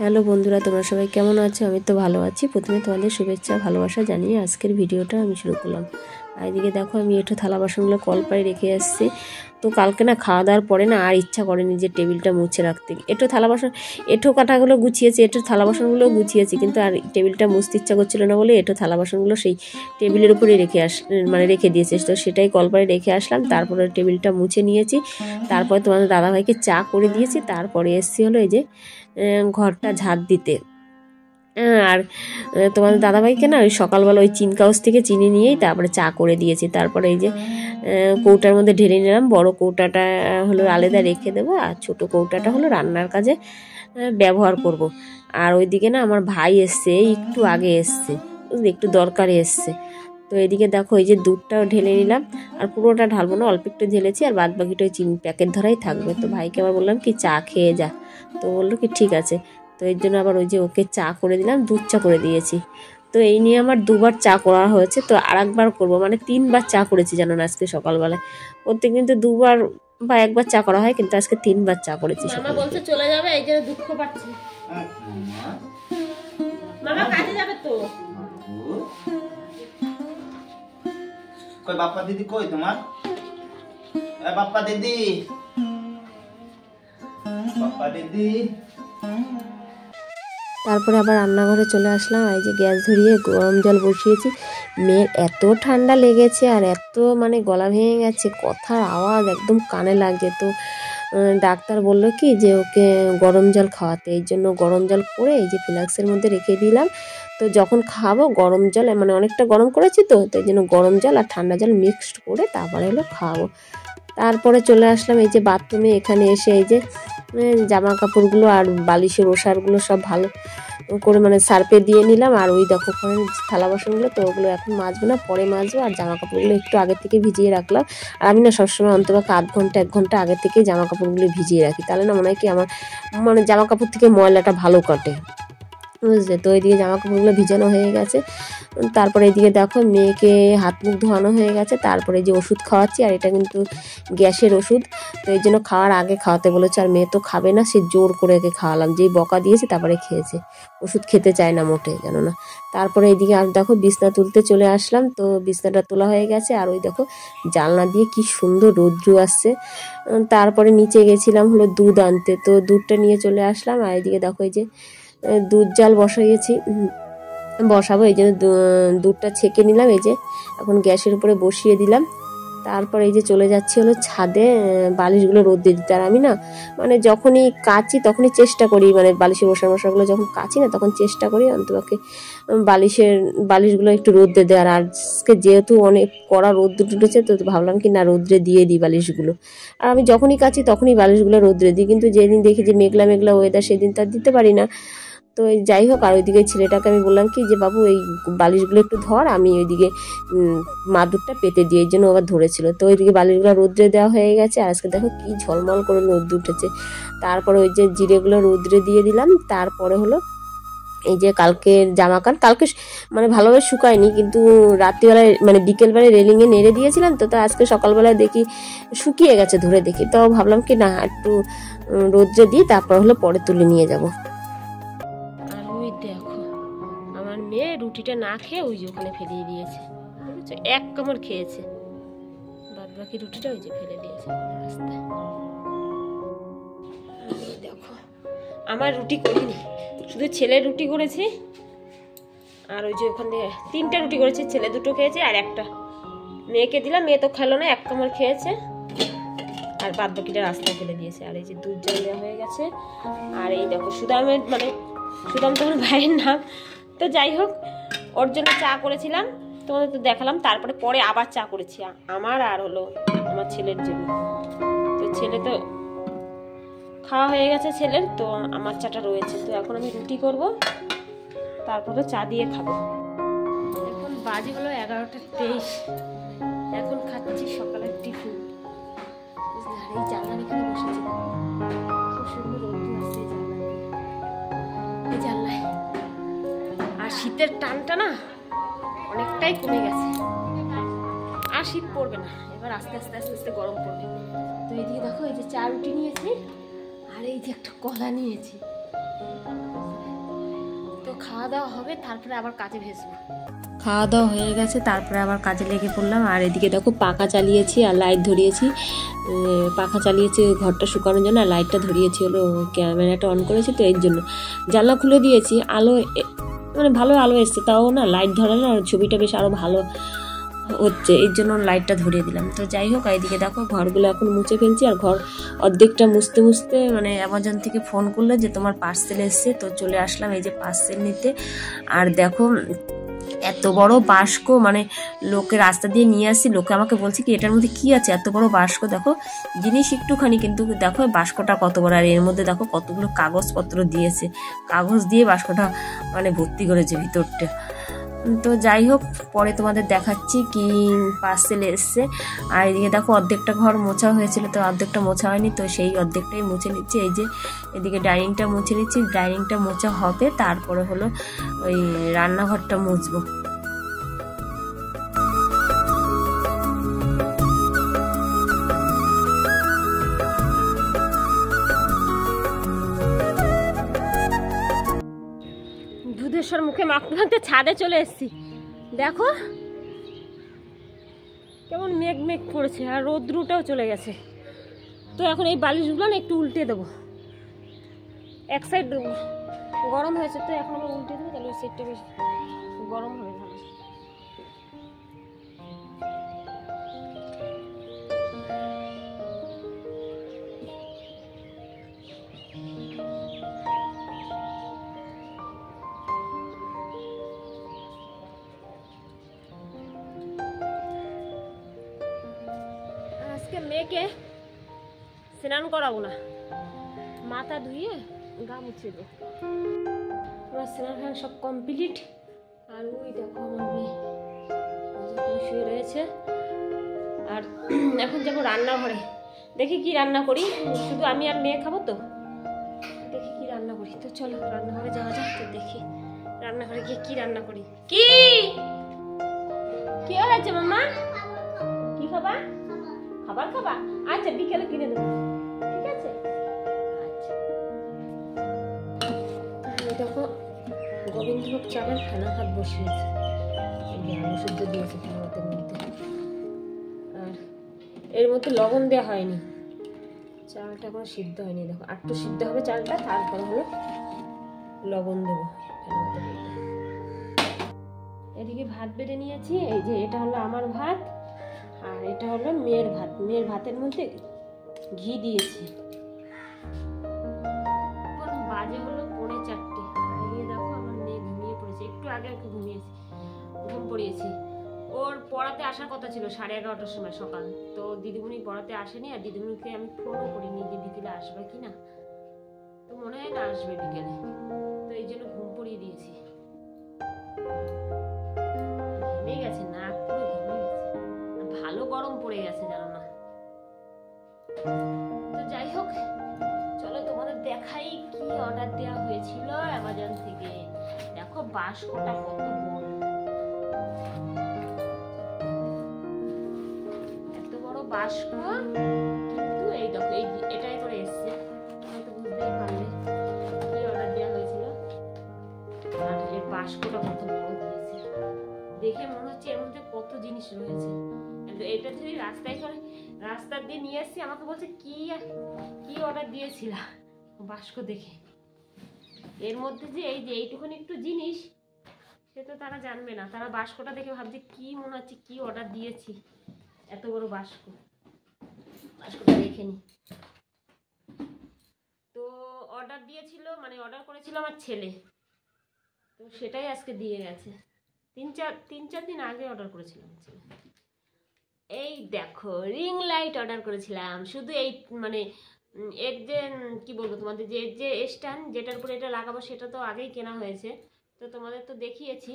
Hello বন্ধুরা, তোমরা সবাই কেমন আছো? আমি তো ভালো আছি। প্রথমে তোমাদের শুভেচ্ছা ভালোবাসা জানিয়ে আজকের ভিডিওটা আমি শুরু করলাম। আর এদিকে দেখো আমি একটু থালা বাসনগুলো কলপায় রেখে আসছি। তো কালকে না খাওয়া দাওয়ার পরে না আর ইচ্ছা করেনি যে টেবিলটা মুছে রাখতে। একটু থালা বাসন কাটাগুলো গুছিয়েছি, একটু থালা বাসনগুলো গুছিয়েছি, কিন্তু আর টেবিলটা মুছতে ইচ্ছা করছিল না বলে একটু থালা বাসনগুলো সেই টেবিলের উপরে রেখে দিয়েছে। তো সেটাই কলপায় রেখে আসলাম। তারপরে টেবিলটা মুছে নিয়েছি। তারপরে তোমাদের দাদাভাইকে চা করে দিয়েছি। তারপরে এসছি হলো এই যে ঘরটা ঝাড় দিতে। আর তোমাদের দাদাভাইকে না ওই সকালবেলা ওই চিন কাউস থেকে চিনি নিয়েই তারপরে চা করে দিয়েছি। তারপরে এই যে কৌটার মধ্যে ঢেলে নিলাম। বড় কৌটাটা হলো আলাদা রেখে দেবো, আর ছোটো কৌটাটা হলো রান্নার কাজে ব্যবহার করব। আর ওইদিকে না আমার ভাই এসছে, একটু আগে এসছে, একটু দরকারে এসছে। তো এদিকে দেখো এই যে দুধটাও ঢেলে নিলাম। আর পুরোটা ঢালবো না, অল্প একটু ঢেলেছি, আর বাদ বাকিটা ওই চিনি প্যাকেট ধরাই থাকবে। তো ভাইকে আবার বললাম কি চা খেয়ে যা, তো বললো কি ঠিক আছে। তো এর জন্য আবার ওই যে ওকে চা করে দিলাম, দুধ চা করে দিয়েছি। তো এই নিয়ে আমার দুবার চা করা হয়েছে, তো আর একবার করবো, মানে 3বার চা করেছি জানো না আজকে সকালবেলায়। প্রত্যেক কিন্তু 2বার বা 1বার চা করা হয়, কিন্তু আজকে 3বার চা করেছি। মামা বলছে চলে যাবে, এই জন্য দুঃখ পাচ্ছি। মামা কাজে যাবে তো। কই বাপ্পা দিদি কই তোমার? বাপ্পা দিদি, বাপ্পা দিদি। তারপরে আবার রান্নাঘরে চলে আসলাম। এই যে গ্যাস ধরিয়ে গরম জল বসিয়েছি। মেয়ের এত ঠান্ডা লেগেছে আর এত মানে গলা ভেঙে গেছে, কথার আওয়াজ একদম কানে লাগছে। তো ডাক্তার বললো কি যে ওকে গরম জল খাওয়াতে, এই জন্য গরম জল করে এই যে ফ্লাক্সের মধ্যে রেখে দিলাম। তো যখন খাবো গরম জল, মানে অনেকটা গরম করেছি, তো এই জন্য গরম জল আর ঠান্ডা জল মিক্সড করে তারপরে হলো খাওয়াবো। তারপরে চলে আসলাম এই যে বাথরুমে। এখানে এসে এই যে জামা কাপড়গুলো আর বালিশের ওষারগুলো সব ভালো করে মানে সার্ফে দিয়ে নিলাম। আর ওই দেখো থালা বাসনগুলো, তো ওগুলো এখন মাজবো না, পরে মাজবো। আর জামা কাপড়গুলো একটু আগে থেকে ভিজিয়ে রাখলাম। আর আমি না সবসময় অন্তপক্ষে আধ ঘন্টা 1 ঘন্টা আগে থেকে জামা কাপড়গুলো ভিজিয়ে রাখি, তাহলে না মনে হয় কি আমার মানে জামা কাপড় থেকে ময়লাটা ভালো কাটে, বুঝলে। তো এইদিকে জামা কাপড়গুলো ভিজানো হয়ে গেছে। তারপরে এইদিকে দেখো মেয়েকে হাত মুখ ধোয়ানো হয়ে গেছে। তারপরে যে ওষুধ খাওয়াচ্ছি, আর এটা কিন্তু গ্যাসের ওষুধ, তো এই জন্য খাওয়ার আগে খাওয়াতে বলেছে। আর মেয়ে তো খাবে না, সে জোর করে একে খাওয়ালাম, যেই বকা দিয়েছি তারপরে খেয়েছে। ওষুধ খেতে চায় না মোটে, জানো না। তারপরে এইদিকে আর দেখো বিছনা তুলতে চলে আসলাম। তো বিছনাটা তোলা হয়ে গেছে। আর ওই দেখো জানলা দিয়ে কি সুন্দর রৌদ্র আসছে। তারপরে নিচে গেছিলাম হলো দুধ আনতে, তো দুধটা নিয়ে চলে আসলাম। আর এইদিকে দেখো এই যে দুধ জাল বসাবো, এই জন্য দুধটা ছেঁকে নিলাম। এই যে এখন গ্যাসের উপরে বসিয়ে দিলাম। তারপর এই যে চলে যাচ্ছি হলো ছাদে বালিশগুলো রোদে দিতে। আর আমি না মানে যখনই কাচি তখনই চেষ্টা করি, মানে বালিশের মশাগুলো যখন কাচি না তখন চেষ্টা করি অন্তপক্ষে বালিশগুলো একটু রোদে দেওয়ার। আজকে যেহেতু অনেক কড়া রোদ্র উঠেছে, তো ভাবলাম কি না রোদ্রে দিয়ে দিই বালিশগুলো। আর আমি যখনই কাচি তখনই বালিশগুলো রোদ্রে দিই, কিন্তু যেদিন দেখি যে মেঘলা মেঘলা ওয়েদার সেদিন তার দিতে পারি না। তো যাই হোক, আর ওইদিকে ছেলেটাকে আমি বললাম কি যে বাবু এই বালিশগুলো একটু ধর, আমি ওইদিকে মাদুরটা পেতে দিয়ে, এই জন্য আবার ধরেছিল। তো ওইদিকে বালিশগুলো রোদ্রে দেওয়া হয়ে গেছে। আর আজকে দেখো কি ঝলমল করে রোদ্র উঠেছে। তারপরে ওই যে জিরেগুলো রোদ্রে দিয়ে দিলাম। তারপরে হলো এই যে কালকে মানে ভালোভাবে শুকায়নি, কিন্তু রাত্রিবেলায় মানে বিকেলবেলায় রেলিংয়ে নেড়ে দিয়েছিলাম। তো আজকে সকালবেলায় দেখি শুকিয়ে গেছে, ধরে দেখি। তো ভাবলাম কি না একটু রোদ্রে দিই, তারপর হলো পরে তুলে নিয়ে যাব। দেখো আমার মেয়ে রুটিটা না খেয়ে ওই যে ওখানে ফেলিয়ে দিয়েছে, বুঝেছো, 1 কামড় খেয়েছে, বাদ বাকি রুটিটা ওই যে ফেলে দিয়েছে রাস্তায়। দেখো আমার রুটি করিনি, শুধু ছেলের রুটি করেছি। আর ওই যে ওখানে 3টা রুটি করেছি, ছেলে 2টো খেয়েছে আর একটা মেয়েকে দিলাম, মেয়ে তো খেলো না, 1 কামড় খেয়েছে, আর বাদ বাকিটা রাস্তায় ফেলে দিয়েছে। আর এই যে দুধ জাল দেওয়া হয়ে গেছে। আর এই দেখো সুদামের মানে সুদাম তোমার ভাইয়ের নাম, তো যাই হোক ওর জন্য চা করেছিলাম, তোমাদের তো দেখালাম। তারপরে পরে আবার চা করেছি আমার আর হলো আমার ছেলের জন্য। তো ছেলে তো খাওয়া হয়ে গেছে ছেলের, তো আমার চাটা রয়েছে। তো এখন আমি রুটি করব, তারপরে চা দিয়ে খাবো। এখন বাজে হলো 11টা 23, এখন খাচ্ছি সকালের টিফিন। আর এই জানলার এখানে বসেছি, খুব সুন্দর রোদ্দুর আসছে এই জানলায়। আর শীতের টানটা না অনেকটাই কমে গেছে, আর শীত পড়বে না, এবার আস্তে আস্তে আস্তে আস্তে গরম পড়বে। তো এইদিকে দেখো এই যে চা রুটি নিয়েছি, আর এই যে একটা কলা নিয়েছি। খাওয়া দাওয়া হবে, তারপরে আবার কাজে ভেসবো। খাওয়া দাওয়া হয়ে গেছে, তারপরে আবার কাজে লেগে পড়লাম। আর এদিকে দেখো পাখা চালিয়েছি আর লাইট ধরিয়েছি। পাখা চালিয়েছি ঘরটা শুকানোর জন্য, আর লাইটটা ধরিয়েছি হলো ক্যামেরাটা অন করেছি তো এর জন্য। জানলা খুলে দিয়েছি, আলো মানে ভালো আলো এসছে, তাও না লাইট ধরালে আর ছবিটা বেশ আরও ভালো হচ্ছে, এর জন্য লাইটটা ধরিয়ে দিলাম। তো যাই হোক, এইদিকে দেখো ঘরগুলো এখন মুছে ফেলছি। আর ঘর অর্ধেকটা মুছতে মুছতে মানে অ্যামাজন থেকে ফোন করলো যে তোমার পার্সেল এসছে, তো চলে আসলাম এই যে পার্সেল নিতে। আর দেখো এত বড় বাস্ক, মানে লোকে রাস্তা দিয়ে নিয়ে আসছি, লোকে আমাকে বলছে কি এটার মধ্যে কি আছে, এত বড় বাস্ক। দেখো জিনিস একটুখানি, কিন্তু দেখো বাস্কটা কত বড়, আর এর মধ্যে দেখো কতগুলো কাগজপত্র দিয়েছে, কাগজ দিয়ে বাস্কটা মানে ভর্তি করেছে ভিতরটা। তো যাই হোক, পরে তোমাদের দেখাচ্ছি কি পার্সেল এসছে। আর এদিকে দেখো অর্ধেকটা ঘর মোছা হয়েছিল, তো অর্ধেকটা মোছা হয়নি, তো সেই অর্ধেকটাই মুছে নিচ্ছি। এই যে এদিকে ডাইনিংটা মুছে নিচ্ছি, ডাইনিংটা মোছা হবে, তারপরে হলো ওই রান্নাঘরটা মুছবো। দুধেশ্বর মুখে মাখতে মাখতে ছাদে চলে এসেছি। দেখো কেমন মেঘ মেঘ পড়েছে, আর রোদ্রুটাও চলে গেছে। তো এখন এই বালিশগুলো না একটু উল্টে দেবো, এক সাইড গরম হয়েছে, তো এখন আমরা উল্টে দেবো, তাহলে ওই সাইডটা বেশ গরম হবে ভালো। আজকে মেয়েকে স্নান করাবো না, মাথা ধুয়ে গা মুছে দেবো। আমার স্নান ফান সব কমপ্লিট। আর ওই দেখো আমার মেয়ে শুয়ে রয়েছে। আর এখন যাবো রান্নাঘরে, দেখি কি রান্না করি, শুধু আমি আর মেয়ে খাবো, তো দেখি কি রান্না করি। তো চলো রান্নাঘরে যাওয়া যাক, তো দেখি রান্নাঘরে গিয়ে কি রান্না করি। কি কি হয়েছে মাম্মা, কি খাবা? খাবার খাবা? আচ্ছা বিকেলে কিনে দেবো, ঠিক আছে। আচ্ছা দেখো গোবিন্দভোগ চালের ফেনা ভাত বসিয়েছে, আলু সিদ্ধ দিয়েছে ফেনা ভাতের মধ্যে, আর এর মধ্যে লবণ দেওয়া হয়নি, চালটা কোনো সিদ্ধ হয়নি। দেখো আটটু সিদ্ধ হবে চালটা, তারপরে হলো লবণ দেবো ফেনা ভাতের মধ্যে। এদিকে ভাত বেড়ে নিয়েছি, এই যে এটা হলো আমার ভাত, আর এটা হলো মেয়ের ভাত। মেয়ের ভাতের মধ্যে ঘি দিয়েছি। বাজে হলো 4:45। এদিকে দেখো আমার মেয়ে ঘুমিয়ে পড়েছে, একটু আগে ওকে ঘুম পড়িয়েছি। ওর পড়াতে আসার কথা ছিল 11:30টার সময় সকাল, তো দিদিমণি পড়াতে আসেনি, আর দিদিমণিকে আমি ফোনও করিনি যে বিকেলে আসবে কিনা, তো মনে হয় না আসবে বিকেলে, তো এই জন্য ঘুম পড়িয়ে দিয়েছি। ঘেমে গেছে, নাক পুরো ঘেমে গেছে, ভালো গরম পড়ে গেছে জানো না। তো যাই হোক, চলো তোমাদের দেখাই কি অর্ডার দেওয়া হয়েছিল অ্যামাজন থেকে। দেখো বাস্কটা কত বড়, এত বড় বাস্ক, কিন্তু এই দেখো এটাই করে এসছে, হয়তো বুঝতেই পারলে কি অর্ডার দেওয়া হয়েছিল। আর এই বাস্কটা কত বড় দিয়েছে, দেখে মনে হচ্ছে এর মধ্যে কত জিনিস রয়েছে। এটা যদি রাস্তা দিয়ে নিয়ে এসছি, আমাকে বলছে কি অর্ডার দিয়েছিল বাস্ক দেখে। এর মধ্যে যে এই যে এইটুকুনি একটু জিনিস, সে তো তারা জানবে না, তারা বাস্কটা দেখে ভাবছে কি মনে হচ্ছে কি অর্ডার দিয়েছি, এত বড় বাস্কটা দেখে নি। তো অর্ডার দিয়েছিল, মানে অর্ডার করেছিল আমার ছেলে, তো সেটাই আজকে দিয়ে গেছে। 3-4 দিন আগে অর্ডার করেছিলাম ছেলে। এই দেখো রিং লাইট অর্ডার করেছিলাম, শুধু এই মানে এর যে কি বলবো তোমাদের, যে স্ট্যান্ড যেটার উপরে এটা লাগাবো সেটা তো আগেই কেনা হয়েছে, তো তোমাদের তো দেখিয়েছি,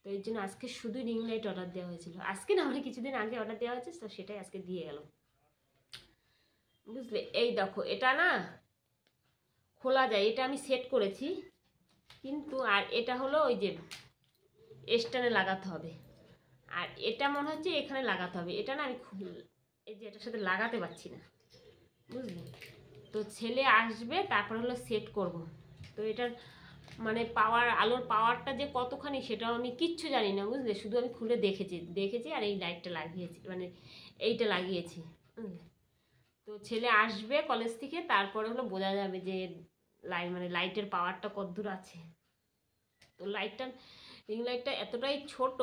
তো এর জন্য আজকে শুধু রিং লাইট অর্ডার দেওয়া হয়েছিল। আজকে না, মানে কিছুদিন আগে অর্ডার দেওয়া হয়েছে, তো সেটাই আজকে দিয়ে গেল, বুঝলে। এই দেখো এটা না খোলা যায়, এটা আমি সেট করেছি, কিন্তু আর এটা হলো ওই যে স্ট্যান্ডে লাগাতে হবে, আর এটা মনে হচ্ছে এখানে লাগাতে হবে। এটা না আমি এই যে এটার সাথে লাগাতে পারছি না, বুঝলি। তো ছেলে আসবে, তারপর হলো সেট করব। তো এটার মানে আলোর পাওয়ারটা যে কতখানি সেটাও আমি কিচ্ছু জানি না, বুঝলে, শুধু আমি খুলে দেখেছি আর এই লাইটটা লাগিয়েছি, মানে এইটা লাগিয়েছি, বুঝলে। তো ছেলে আসবে কলেজ থেকে, তারপরে হলো বোঝা যাবে যে মানে লাইটের পাওয়ারটা কতদূর আছে। তো রিং লাইটটা এতটাই ছোট,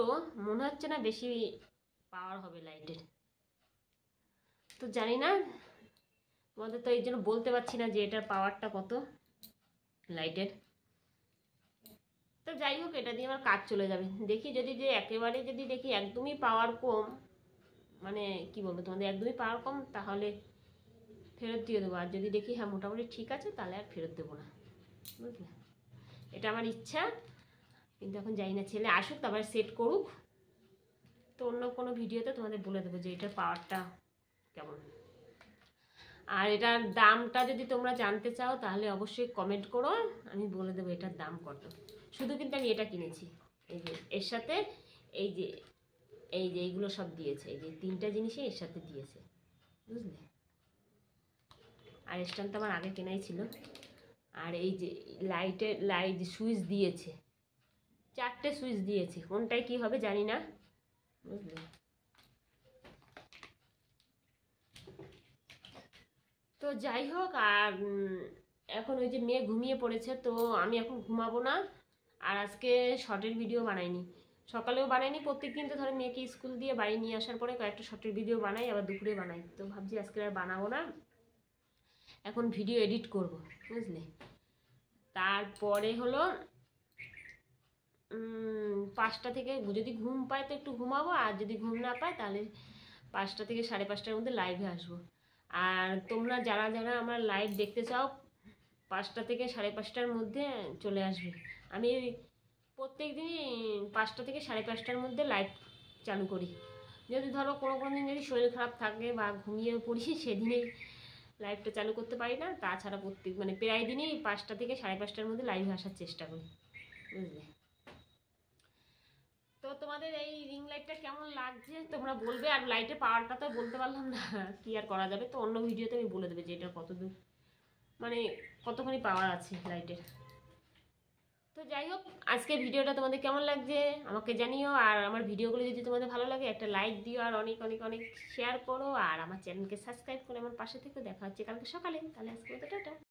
মনে হচ্ছে না বেশি পাওয়ার হবে লাইটের। তো জানি না, তোমাদের তো এই জন্য বলতে পারছি না যে এটার পাওয়ারটা কত লাইটের। তো যাই হোক, এটা দিয়ে আমার কাজ চলে যাবে। দেখি যদি একেবারে যদি দেখি একদমই পাওয়ার কম, মানে কি বলবো তোমাদের, একদমই পাওয়ার কম, তাহলে ফেরত দিয়ে দেবো। আর যদি দেখি হ্যাঁ মোটামুটি ঠিক আছে, তাহলে আর ফেরত দেবো না, বুঝলে। এটা আমার ইচ্ছা, কিন্তু এখন জানি না, ছেলে আসুক তারপরে সেট করুক। তো অন্য কোনো ভিডিওতে তোমাদের বলে দেবো যে এটার পাওয়ারটা কেমন। আর এটার দামটা যদি তোমরা জানতে চাও তাহলে অবশ্যই কমেন্ট করো, আমি বলে দেবো এটার দাম কত। শুধু কিন্তু আমি এটা কিনেছি, এই যে এর সাথে এই যে এইগুলো সব দিয়েছে, এই যে 3টা জিনিসই এর সাথে দিয়েছে, বুঝলে। আর স্ট্যান্ড তো আমার আগে কেনাই ছিল। আর এই যে লাইট সুইচ দিয়েছে, 4টে সুইচ দিয়েছে, কোনটায় কি হবে জানি না, বুঝলে। তো যাই হোক, আর এখন ওই যে মেয়ে ঘুমিয়ে পড়েছে, তো আমি এখন ঘুমাবো না। আর আজকে শর্টের ভিডিও বানাইনি, সকালেও বানাইনি, প্রত্যেকদিন তো ধরো মেয়েকে স্কুল দিয়ে বাড়ি নিয়ে আসার পরে কয়েকটা শর্টের ভিডিও বানাই, আবার দুপুরে বানাই। তো ভাবছি আজকে আর বানাবো না, এখন ভিডিও এডিট করব, বুঝলে। তারপরে হলো 5টা থেকে, যদি ঘুম পায় তো একটু ঘুমাবো, আর যদি ঘুম না পায় তাহলে 5টা থেকে 5:30টার মধ্যে লাইভে আসবো। আর তোমরা যারা যারা আমার লাইভ দেখতে চাও 5টা থেকে 5:30টার মধ্যে চলে আসবে। আমি প্রত্যেক দিনই 5টা থেকে 5:30টার মধ্যে লাইভ চালু করি। যদি ধরো কোনো দিন যদি শরীর খারাপ থাকে বা ঘুমিয়ে পড়ি, সেদিনেই লাইভটা চালু করতে পারি না, তাছাড়া মানে প্রায় দিনই 5টা থেকে 5:30টার মধ্যে লাইভে আসার চেষ্টা করি, বুঝলে। তো তোমাদের এই রিং লাইটটা কেমন লাগছে তোমরা বলবে। আর লাইটের পাওয়ারটা তো বলতে পারলাম না, কি আর করা যাবে, তো অন্য ভিডিওতে আমি বলে দেবো যে এটা কতদূর, মানে কতখানি পাওয়ার আছে লাইটের। তো যাই হোক, আজকে ভিডিওটা তোমাদের কেমন লাগছে আমাকে জানিও। আর আমার ভিডিওগুলো যদি তোমাদের ভালো লাগে একটা লাইক দিও, আর অনেক অনেক অনেক শেয়ার করো, আর আমার চ্যানেলকে সাবস্ক্রাইব করে আমার পাশে থেকে। দেখা হচ্ছে কালকে সকালে, তাহলে আজকে মতো টাটা।